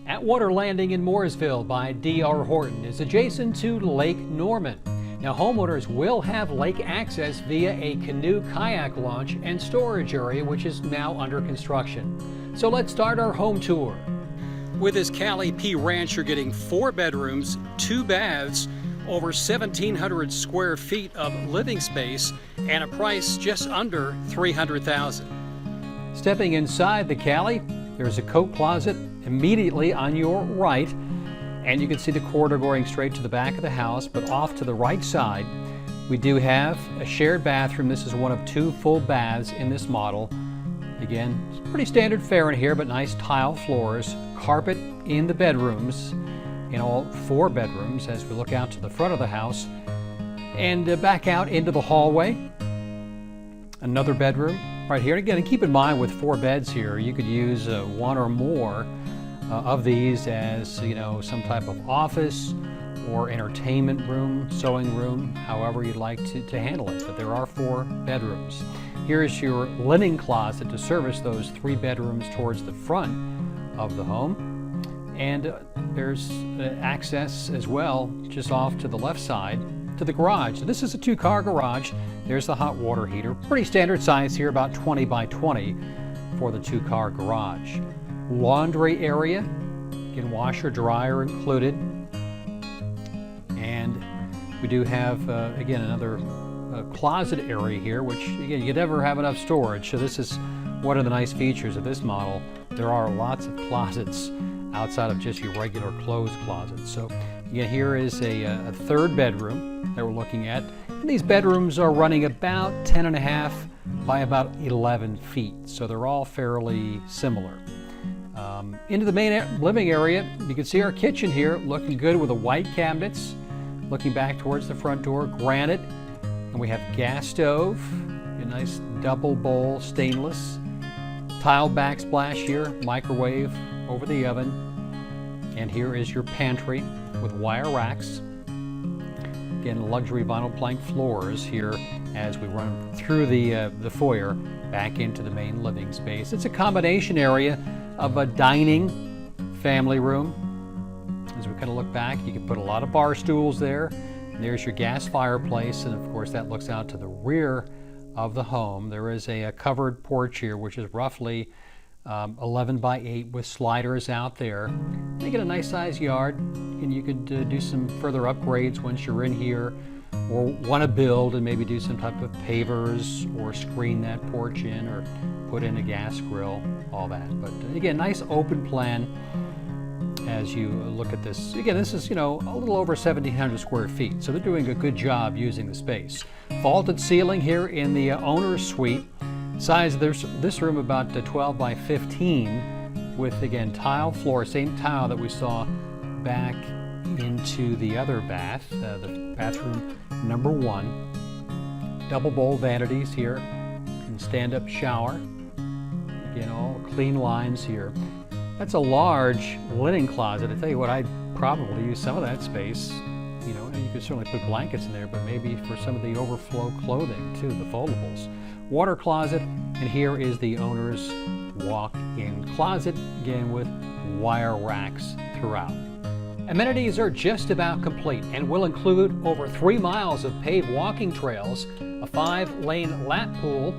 Atwater Landing in Mooresville by D.R. Horton is adjacent to Lake Norman. Now, homeowners will have lake access via a canoe kayak launch and storage area, which is now under construction. So let's start our home tour. With this Cali P ranch, you're getting 4 bedrooms, 2 baths, over 1,700 square feet of living space, and a price just under $300,000. Stepping inside the Cali, there's a coat closet immediately on your right, and you can see the corridor going straight to the back of the house. But off to the right side, we do have a shared bathroom. This is one of 2 full baths in this model. Again, it's pretty standard fare in here, but nice tile floors, carpet in the bedrooms, in all 4 bedrooms as we look out to the front of the house, and back out into the hallway. Another bedroom right here. Again, and keep in mind with 4 beds here, you could use 1 or more of these as, some type of office or entertainment room, sewing room, however you'd like to handle it. But there are 4 bedrooms. Here is your linen closet to service those 3 bedrooms towards the front of the home. And there's access as well, just off to the left side, to the garage. So this is a 2-car garage. There's the hot water heater. Pretty standard size here, about 20 by 20 for the 2-car garage. Laundry area, again, washer, dryer included. And we do have, again, another closet area here, which, again, you never have enough storage. So this is one of the nice features of this model. There are lots of closets outside of just your regular clothes closet. So again, here is a 3rd bedroom that we're looking at. And these bedrooms are running about 10.5 by about 11 feet. So they're all fairly similar. Into the main living area, you can see our kitchen here looking good with the white cabinets, looking back towards the front door, granite, and we have gas stove, a nice double bowl stainless, tile backsplash here, microwave over the oven, and here is your pantry with wire racks. Again, luxury vinyl plank floors here as we run through the foyer back into the main living space. It's a combination area of a dining, family room. As we kind of look back, you can put a lot of bar stools there. And there's your gas fireplace, and of course that looks out to the rear of the home. There is a covered porch here, which is roughly 11 by 8 with sliders out there. You get a nice sized yard, and you could do some further upgrades once you're in here, or want to build and maybe do some type of pavers or screen that porch in or put in a gas grill, all that. But again, nice open plan as you look at this. Again, this is, a little over 1,700 square feet, so they're doing a good job using the space. Vaulted ceiling here in the owner's suite. Size of this room about 12 by 15 with, again, tile floor, same tile that we saw back into the other bath, the bathroom number 1. Double bowl vanities here and stand-up shower. Again, all clean lines here. That's a large linen closet. I tell you what, I'd probably use some of that space. And you could certainly put blankets in there, but maybe for some of the overflow clothing too, the foldables. Water closet, and here is the owner's walk-in closet, again with wire racks throughout. Amenities are just about complete and will include over 3 miles of paved walking trails, a 5-lane lap pool,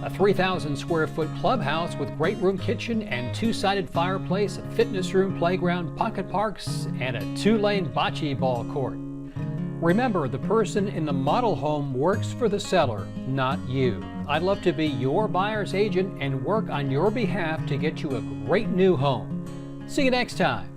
a 3,000 square foot clubhouse with great room kitchen and 2-sided fireplace, a fitness room, playground, pocket parks, and a 2-lane bocce ball court. Remember, the person in the model home works for the seller, not you. I'd love to be your buyer's agent and work on your behalf to get you a great new home. See you next time.